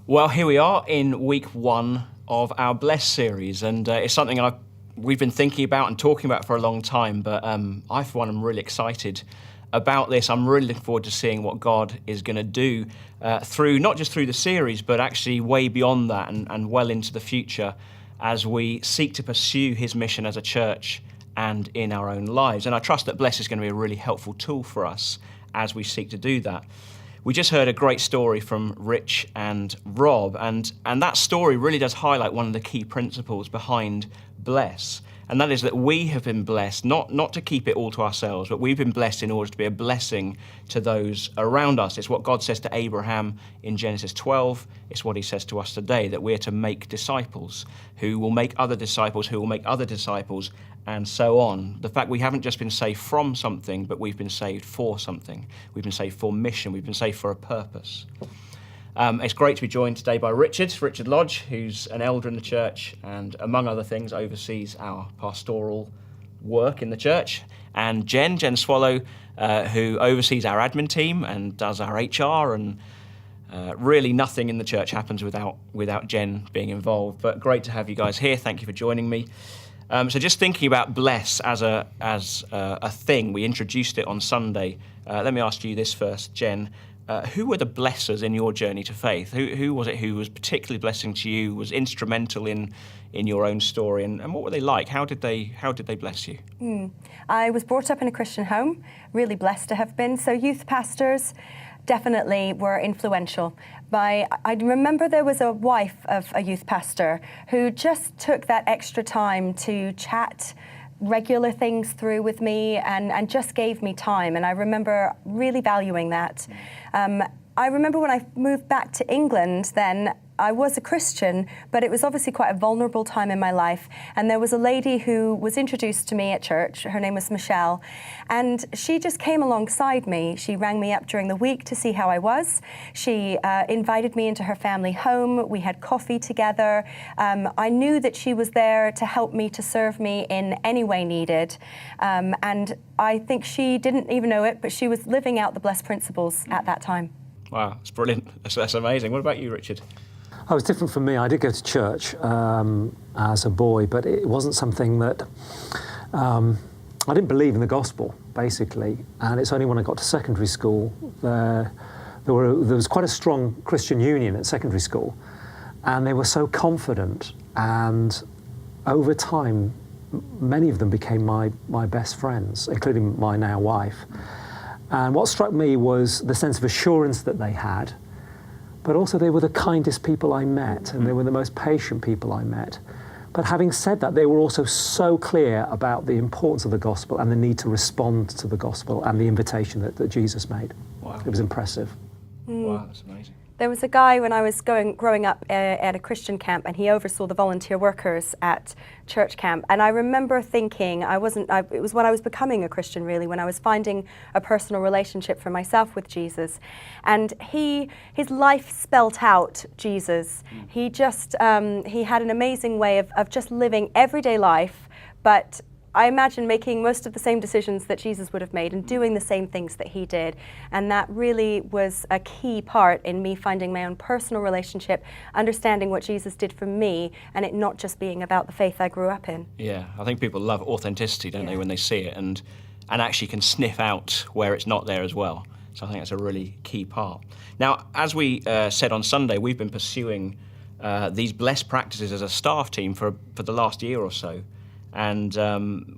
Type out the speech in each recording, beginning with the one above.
Well, here we are in week 1 of our Bless series, and it's something we've been thinking about and talking about for a long time, but I, for one, am really excited about this. I'm really looking forward to seeing what God is going to do not just through the series, but actually way beyond that and well into the future as we seek to pursue his mission as a church and in our own lives. And I trust that Bless is going to be a really helpful tool for us as we seek to do that. We just heard a great story from Rich and Rob, and that story really does highlight one of the key principles behind Bless, and that is that we have been blessed, not to keep it all to ourselves, but we've been blessed in order to be a blessing to those around us. It's what God says to Abraham in Genesis 12. It's what he says to us today, that we're to make disciples who will make other disciples, who will make other disciples, and so on. The fact we haven't just been saved from something, but we've been saved for something. We've been saved for mission. We've been saved for a purpose. It's great to be joined today by Richard Lodge, who's an elder in the church and, among other things, oversees our pastoral work in the church. And Jen Swallow, who oversees our admin team and does our HR, and really nothing in the church happens without Jen being involved. But great to have you guys here. Thank you for joining me. So just thinking about Bless as a thing, we introduced it on Sunday. Let me ask you this first, Jen. Who were the blessers in your journey to faith? Who was it who was particularly blessing to you, was instrumental in your own story, and what were they like? How did they bless you? I was brought up in a Christian home, really blessed to have been. So youth pastors definitely were influential. I remember there was a wife of a youth pastor who just took that extra time to chat regular things through with me and just gave me time, and I remember really valuing that. I remember when I moved back to England then, I was a Christian, but it was obviously quite a vulnerable time in my life, and there was a lady who was introduced to me at church. Her name was Michelle, and she just came alongside me. She rang me up during the week to see how I was. She invited me into her family home. We had coffee together. I knew that she was there to help me, to serve me in any way needed, and I think she didn't even know it, but she was living out the Bless principles at that time. Wow, that's brilliant. That's amazing. What about you, Richard? It was different for me. I did go to church as a boy, but it wasn't something that I didn't believe in the gospel, basically. And it's only when I got to secondary school there was quite a strong Christian union at secondary school, and they were so confident. And over time, many of them became my best friends, including my now wife. And what struck me was the sense of assurance that they had. But also they were the kindest people I met, and they were the most patient people I met. But having said that, they were also so clear about the importance of the gospel and the need to respond to the gospel and the invitation that Jesus made. Wow. It was impressive. Wow, that's amazing. There was a guy when I was growing up at a Christian camp, and he oversaw the volunteer workers at church camp. And I remember thinking, it was when I was becoming a Christian, really, when I was finding a personal relationship for myself with Jesus. And his life spelt out Jesus. He just, he had an amazing way of just living everyday life, but I imagine making most of the same decisions that Jesus would have made and doing the same things that he did. And that really was a key part in me finding my own personal relationship, understanding what Jesus did for me, and it not just being about the faith I grew up in. Yeah, I think people love authenticity, don't they, when they see it, and actually can sniff out where it's not there as well. So I think that's a really key part. Now, as we said on Sunday, we've been pursuing these blessed practices as a staff team for the last year or so. And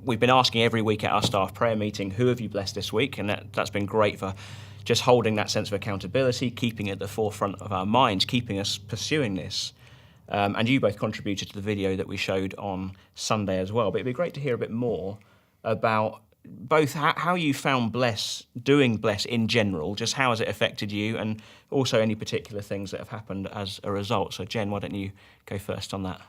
we've been asking every week at our staff prayer meeting, who have you blessed this week? And that's been great for just holding that sense of accountability, keeping it at the forefront of our minds, keeping us pursuing this. And you both contributed to the video that we showed on Sunday as well. But it'd be great to hear a bit more about both how you found doing Bless in general, just how has it affected you, and also any particular things that have happened as a result. So Jen, why don't you go first on that?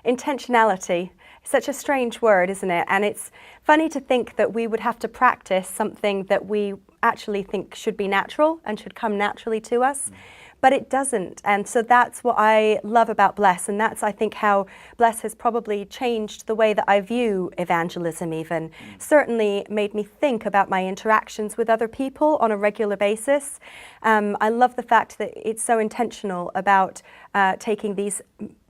Intentionality. Such a strange word, isn't it? And it's funny to think that we would have to practice something that we actually think should be natural and should come naturally to us. but it doesn't. And so that's what I love about Bless, and that's, I think, how Bless has probably changed the way that I view evangelism even. Certainly made me think about my interactions with other people on a regular basis. I love the fact that it's so intentional about taking these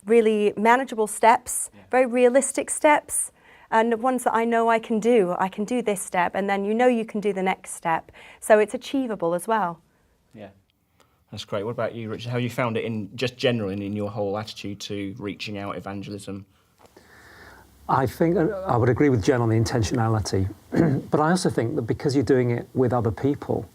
really manageable steps, very realistic steps, and ones that I know I can do. I can do this step, and then you can do the next step. So it's achievable as well. Yeah, that's great. What about you, Richard? How you found it in just generally in your whole attitude to reaching out, evangelism? I think I would agree with Jen on the intentionality, but I also think that because you're doing it with other people,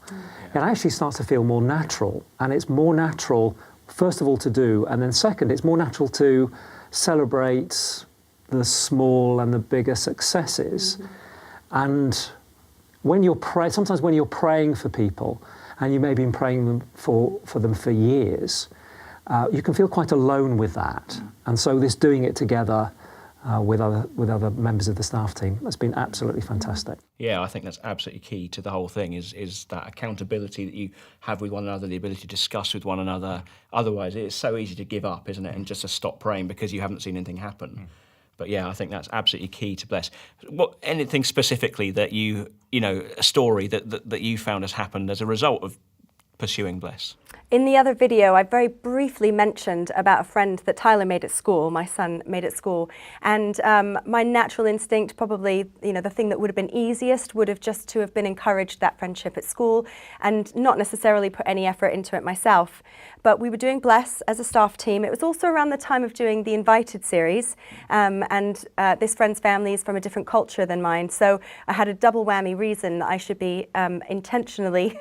it actually starts to feel more natural, and it's more natural, first of all, to do, and then second, it's more natural to celebrate the small and the bigger successes. And when you're sometimes when you're praying for people, and you may have been praying for them for years, you can feel quite alone with that. And so this doing it together with other members of the staff team has been absolutely fantastic. Yeah, I think that's absolutely key to the whole thing is that accountability that you have with one another, the ability to discuss with one another. Otherwise, it's so easy to give up, isn't it, and just to stop praying because you haven't seen anything happen. But yeah, I think that's absolutely key to Bless. Anything specifically that a story that you found has happened as a result of pursuing Bless? In the other video, I very briefly mentioned about a friend that Tyler made at school, my son made at school. And my natural instinct, probably, the thing that would have been easiest would have just to have been encouraged that friendship at school and not necessarily put any effort into it myself. But we were doing Bless as a staff team. It was also around the time of doing the Invited series. And this friend's family is from a different culture than mine. So I had a double whammy reason that I should be intentionally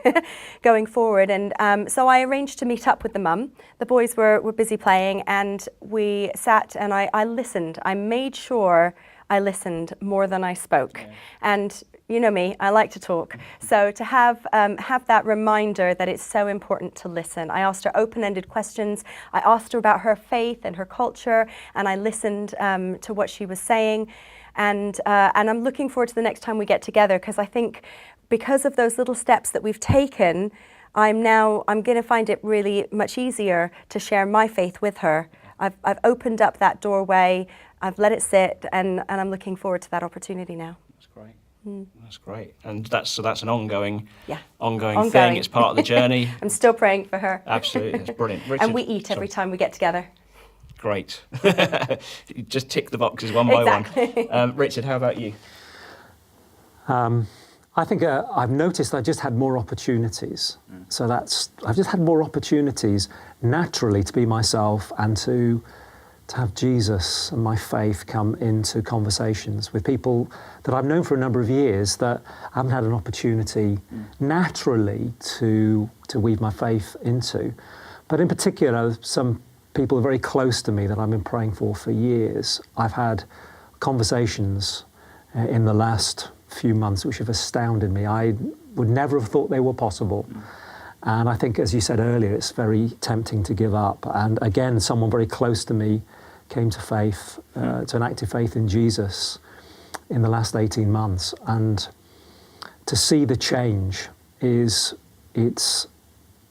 going forward. And so I arranged to meet up with the mum. The boys were busy playing, and we sat and I listened. I made sure I listened more than I spoke. Yeah. And you know me, I like to talk. So to have that reminder that it's so important to listen. I asked her open-ended questions. I asked her about her faith and her culture, and I listened to what she was saying. And I'm looking forward to the next time we get together, because I think because of those little steps that we've taken, I'm going to find it really much easier to share my faith with her. I've opened up that doorway, I've let it sit, and I'm looking forward to that opportunity now. That's great. That's great. And that's an ongoing ongoing thing. It's part of the journey. I'm still praying for her. Absolutely, that's brilliant. Richard, and we eat every time we get together. Great. You just tick the boxes one by one. Richard, how about you? I think I've noticed I just had more opportunities. So I've just had more opportunities naturally to be myself and to have Jesus and my faith come into conversations with people that I've known for a number of years that I haven't had an opportunity naturally to weave my faith into. But in particular, some people are very close to me that I've been praying for years. I've had conversations in the last few months which have astounded me. I would never have thought they were possible. And I think, as you said earlier, it's very tempting to give up. And again, someone very close to me came to faith, to an active faith in Jesus in the last 18 months. And to see the change it's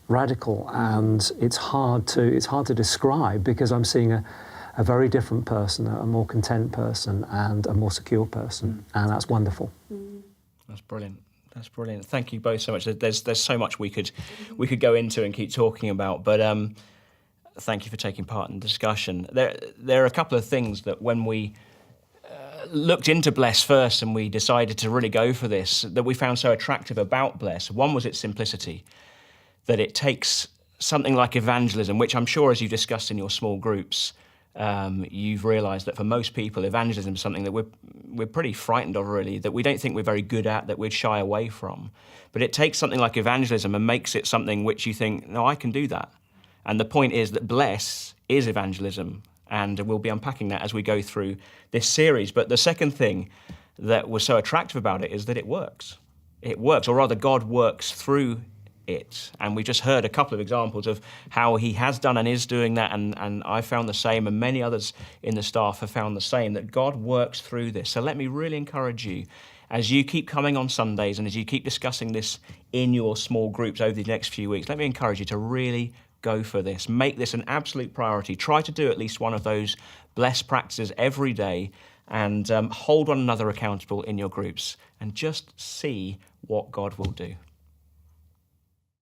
radical, and it's hard to describe, because I'm seeing a very different person, a more content person, and a more secure person, and that's wonderful. That's brilliant. That's brilliant. Thank you both so much. There's so much we could go into and keep talking about, but thank you for taking part in the discussion. There are a couple of things that when we looked into Bless first and we decided to really go for this, that we found so attractive about Bless. One was its simplicity, that it takes something like evangelism, which I'm sure, as you discussed in your small groups, you've realised that for most people, evangelism is something that we're pretty frightened of, really, that we don't think we're very good at, that we'd shy away from. But it takes something like evangelism and makes it something which you think, no, I can do that. And the point is that Bless is evangelism, and we'll be unpacking that as we go through this series. But the second thing that was so attractive about it is that it works. It works, or rather God works through it. And we just heard a couple of examples of how he has done and is doing that, and I found the same, and many others in the staff have found the same, that God works through this. So let me really encourage you, as you keep coming on Sundays and as you keep discussing this in your small groups over the next few weeks, let me encourage you to really go for this. Make this an absolute priority. Try to do at least one of those blessed practices every day, and hold one another accountable in your groups, and just see what God will do.